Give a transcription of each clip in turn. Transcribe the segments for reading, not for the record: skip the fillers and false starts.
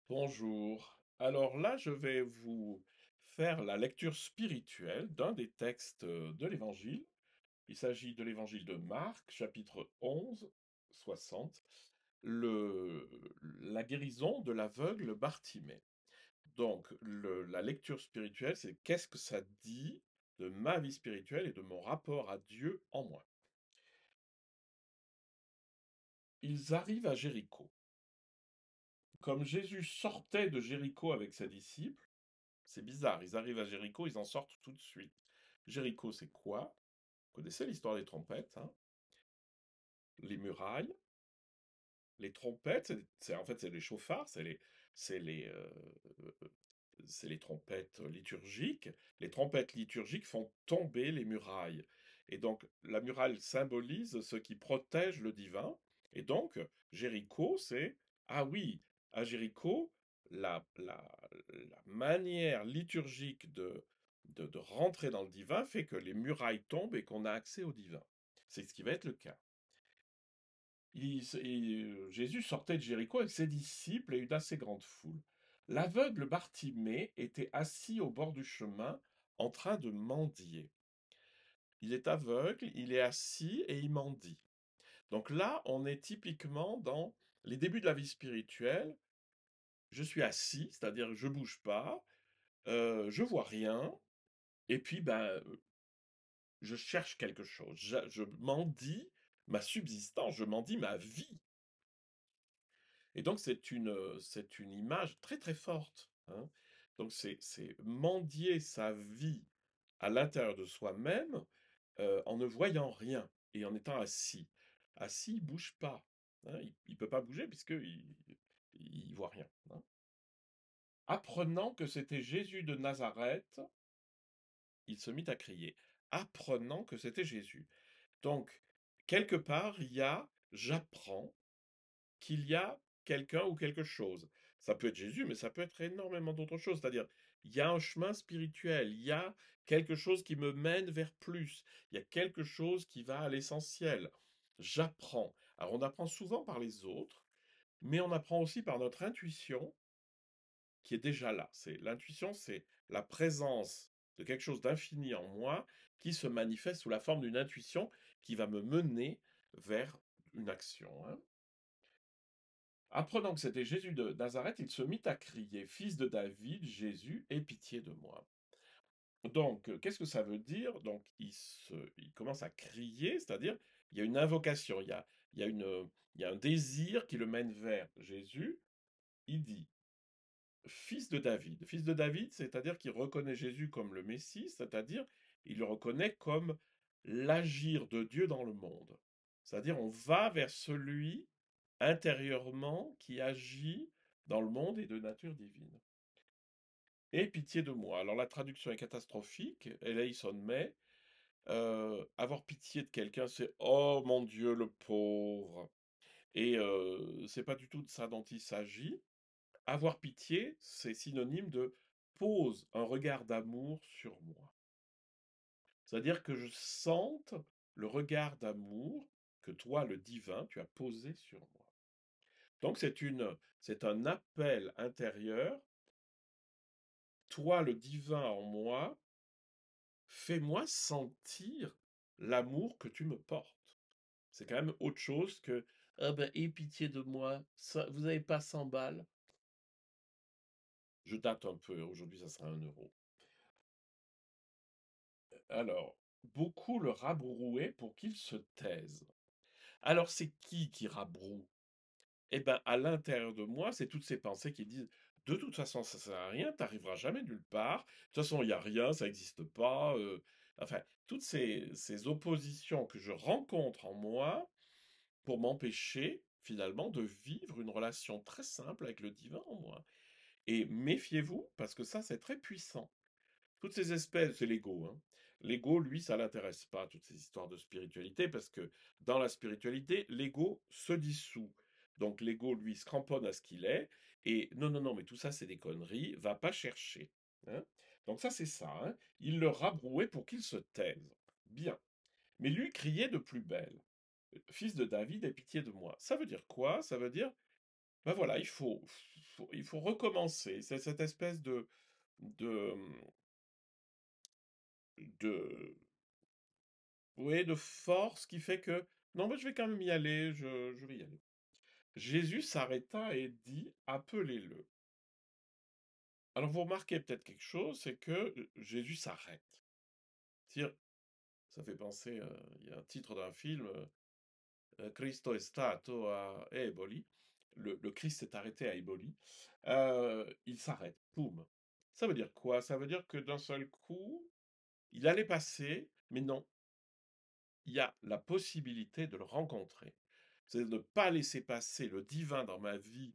Bonjour. Alors là, je vais vous faire la lecture spirituelle d'un des textes de l'Évangile. Il s'agit de l'Évangile de Marc, chapitre 11, 60, le, la guérison de l'aveugle Bartimée. Donc, la lecture spirituelle, c'est qu'est-ce que ça dit de ma vie spirituelle et de mon rapport à Dieu en moi. Ils arrivent à Jéricho. Comme Jésus sortait de Jéricho avec ses disciples, c'est bizarre, ils arrivent à Jéricho, ils en sortent tout de suite. Jéricho, c'est quoi? Vous connaissez l'histoire des trompettes, hein? Les murailles, les trompettes, en fait c'est les chauffards, c'est les, c'est les trompettes liturgiques. Les trompettes liturgiques font tomber les murailles. Et donc la muraille symbolise ce qui protège le divin. Et donc Jéricho, c'est, ah oui, à Jéricho, la manière liturgique de rentrer dans le divin fait que les murailles tombent et qu'on a accès au divin. C'est ce qui va être le cas. Jésus sortait de Jéricho avec ses disciples et une assez grande foule. L'aveugle Bartimée était assis au bord du chemin en train de mendier. Il est aveugle, il est assis et il mendie. Donc là, on est typiquement dans les débuts de la vie spirituelle. Je suis assis, c'est-à-dire je bouge pas, je vois rien, et puis ben, je cherche quelque chose. Je mendie ma subsistance, je mendie ma vie. Et donc c'est une image très très forte, hein. Donc c'est mendier sa vie à l'intérieur de soi-même en ne voyant rien et en étant assis. Assis, il bouge pas, hein. Il ne peut pas bouger puisqu'il voit rien, hein. Apprenant que c'était Jésus de Nazareth, il se mit à crier. Apprenant que c'était Jésus. Donc, quelque part, il y a j'apprends qu'il y a quelqu'un ou quelque chose. Ça peut être Jésus, mais ça peut être énormément d'autres choses. C'est-à-dire, il y a un chemin spirituel, il y a quelque chose qui me mène vers plus, il y a quelque chose qui va à l'essentiel. J'apprends. Alors, on apprend souvent par les autres, mais on apprend aussi par notre intuition qui est déjà là. C'est l'intuition, c'est la présence de quelque chose d'infini en moi qui se manifeste sous la forme d'une intuition qui va me mener vers une action, hein. Apprenant que c'était Jésus de Nazareth, il se mit à crier, Fils de David, Jésus, aie pitié de moi. Donc, qu'est-ce que ça veut dire? Donc, il commence à crier, c'est-à-dire, il y a une invocation, il y a il y a un désir qui le mène vers Jésus. Il dit, Fils de David. Fils de David, c'est-à-dire qu'il reconnaît Jésus comme le Messie, c'est-à-dire, il le reconnaît comme l'agir de Dieu dans le monde. C'est-à-dire, on va vers celui intérieurement qui agit dans le monde et de nature divine. Aie pitié de moi. Alors la traduction est catastrophique, eleison me. Avoir pitié de quelqu'un, c'est oh mon Dieu, le pauvre. Et c'est pas du tout de ça dont il s'agit. Avoir pitié, c'est synonyme de pose un regard d'amour sur moi. C'est-à-dire que je sente le regard d'amour que toi, le divin, tu as posé sur moi. Donc c'est un appel intérieur. Toi, le divin en moi, fais-moi sentir l'amour que tu me portes. C'est quand même autre chose que ah ben, aie pitié de moi, vous n'avez pas 100 balles. Je date un peu, aujourd'hui ça sera 1 euro. Alors, beaucoup le rabrouaient pour qu'il se taise. Alors c'est qui rabroue? Eh ben, à l'intérieur de moi, c'est toutes ces pensées qui disent de toute façon, ça sert à rien, t'arriveras jamais nulle part. De toute façon, il n'y a rien, ça n'existe pas. Enfin, toutes ces oppositions que je rencontre en moi pour m'empêcher finalement de vivre une relation très simple avec le divin en moi. Et méfiez-vous, parce que ça, c'est très puissant. Toutes ces espèces, c'est l'ego, hein. L'ego, lui, ça l'intéresse pas, toutes ces histoires de spiritualité, parce que dans la spiritualité, l'ego se dissout. Donc l'ego, lui, se cramponne à ce qu'il est, et non, non, non, mais tout ça, c'est des conneries, va pas chercher, hein. Donc ça, c'est ça, hein. Il le rabrouait pour qu'il se taise. Bien. Mais lui criait de plus belle. Fils de David, aie pitié de moi. Ça veut dire quoi? Ça veut dire, ben voilà, il faut recommencer. C'est cette espèce de, de, ouais, de force qui fait que, non, mais je vais quand même y aller, je vais y aller. Jésus s'arrêta et dit, appelez-le. Alors vous remarquez peut-être quelque chose, c'est que Jésus s'arrête. C'est-à-dire, ça fait penser, il y a un titre d'un film, Cristo è stato a Eboli. Le Christ s'est arrêté à Eboli. Il s'arrête, poum. Ça veut dire quoi? Ça veut dire que d'un seul coup, il allait passer, mais non, il y a la possibilité de le rencontrer. C'est de ne pas laisser passer le divin dans ma vie,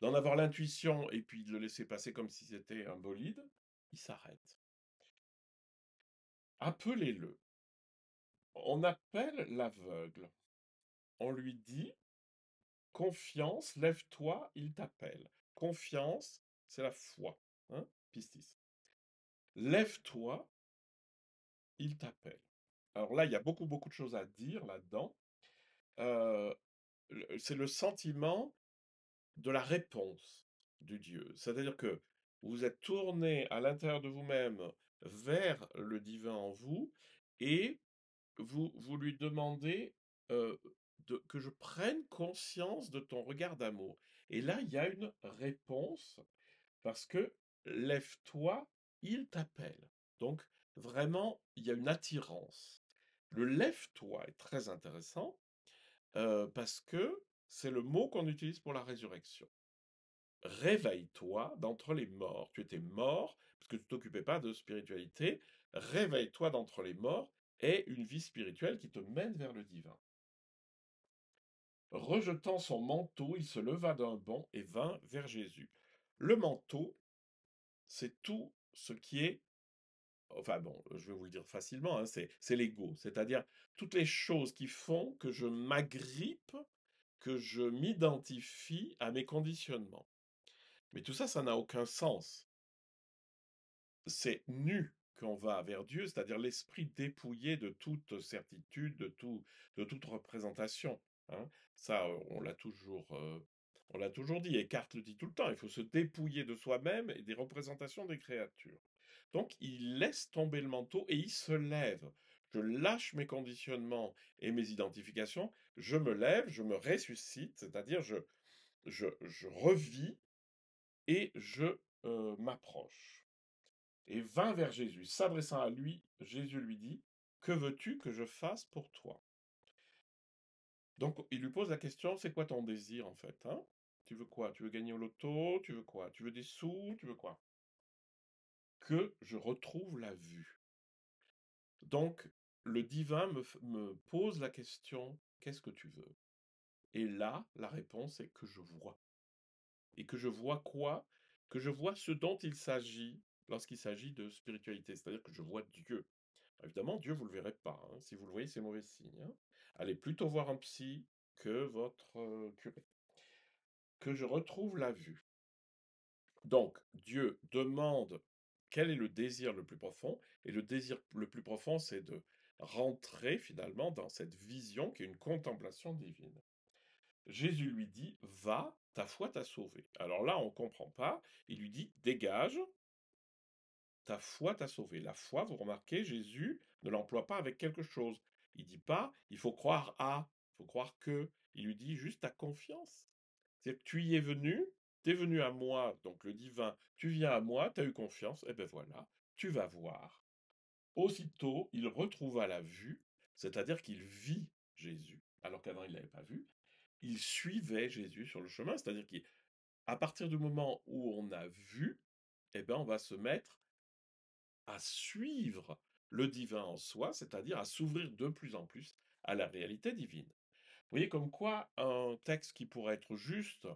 d'en avoir l'intuition et puis de le laisser passer comme si c'était un bolide. Il s'arrête. Appelez-le. On appelle l'aveugle. On lui dit, confiance, lève-toi, il t'appelle. Confiance, c'est la foi. Hein, pistis. Lève-toi, il t'appelle. Alors là, il y a beaucoup, beaucoup de choses à dire là-dedans. Euh, c'est le sentiment de la réponse du Dieu. C'est-à-dire que vous êtes tourné à l'intérieur de vous-même vers le divin en vous et vous lui demandez euh, que je prenne conscience de ton regard d'amour. Et là, il y a une réponse parce que lève-toi, il t'appelle. Donc, vraiment, il y a une attirance. Le lève-toi est très intéressant parce que c'est le mot qu'on utilise pour la résurrection. Réveille-toi d'entre les morts. Tu étais mort parce que tu t'occupais pas de spiritualité. Réveille-toi d'entre les morts est une vie spirituelle qui te mène vers le divin. Rejetant son manteau, il se leva d'un bond et vint vers Jésus. Le manteau, c'est tout ce qui est, enfin bon, je vais vous le dire facilement, hein, c'est l'ego, c'est-à-dire toutes les choses qui font que je m'agrippe, que je m'identifie à mes conditionnements. Mais tout ça, ça n'a aucun sens. C'est nu qu'on va vers Dieu, c'est-à-dire l'esprit dépouillé de toute certitude, de toute représentation. Hein. Ça, on l'a toujours dit. Eckhart le dit tout le temps. Il faut se dépouiller de soi-même et des représentations des créatures. Donc, il laisse tomber le manteau et il se lève. Je lâche mes conditionnements et mes identifications. Je me lève, je me ressuscite, c'est-à-dire je revis et je m'approche et vint vers Jésus. S'adressant à lui, Jésus lui dit, que veux-tu que je fasse pour toi? Donc il lui pose la question, c'est quoi ton désir en fait, hein? Tu veux quoi? Tu veux gagner au loto? Tu veux quoi? Tu veux des sous? Tu veux quoi? Que je retrouve la vue. Donc le divin me pose la question, qu'est-ce que tu veux? Et là, la réponse est que je vois. Et que je vois quoi? Que je vois ce dont il s'agit lorsqu'il s'agit de spiritualité, c'est-à-dire que je vois Dieu. Évidemment, Dieu, vous ne le verrez pas. Hein. Si vous le voyez, c'est mauvais signe. Hein. Allez plutôt voir un psy que votre curé. Que je retrouve la vue. Donc, Dieu demande quel est le désir le plus profond. Et le désir le plus profond, c'est de rentrer finalement dans cette vision qui est une contemplation divine. Jésus lui dit, va, ta foi t'a sauvé. Alors là, on ne comprend pas. Il lui dit, dégage, ta foi t'a sauvé. La foi, vous remarquez, Jésus ne l'emploie pas avec quelque chose. Il dit pas, il faut croire à, il faut croire que. Il lui dit juste ta confiance. C'est que tu y es venu, tu es venu à moi, donc le divin, tu viens à moi, tu as eu confiance, et ben voilà, tu vas voir. Aussitôt, il retrouva la vue, c'est-à-dire qu'il vit Jésus, alors qu'avant il ne l'avait pas vu. Il suivait Jésus sur le chemin, c'est-à-dire qu'à partir du moment où on a vu, eh ben on va se mettre à suivre le divin en soi, c'est-à-dire à s'ouvrir de plus en plus à la réalité divine. Vous voyez comme quoi un texte qui pourrait être juste,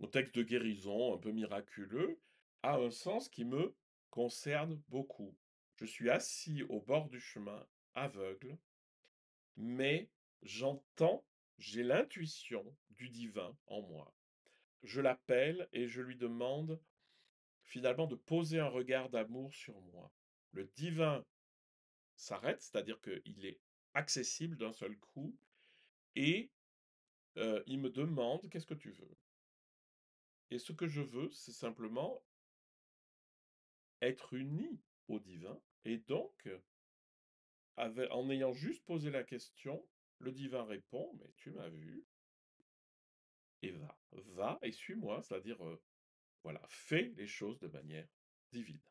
un texte de guérison un peu miraculeux, a un sens qui me concerne beaucoup. Je suis assis au bord du chemin, aveugle, mais j'entends, j'ai l'intuition du divin en moi. Je l'appelle et je lui demande finalement de poser un regard d'amour sur moi. Le divin s'arrête, c'est-à-dire qu'il est accessible d'un seul coup, et il me demande qu'est-ce que tu veux. Et ce que je veux, c'est simplement être uni au divin et donc en ayant juste posé la question, le divin répond: «Mais tu m'as vu et va et suis-moi», c'est-à-dire, voilà, fais les choses de manière divine.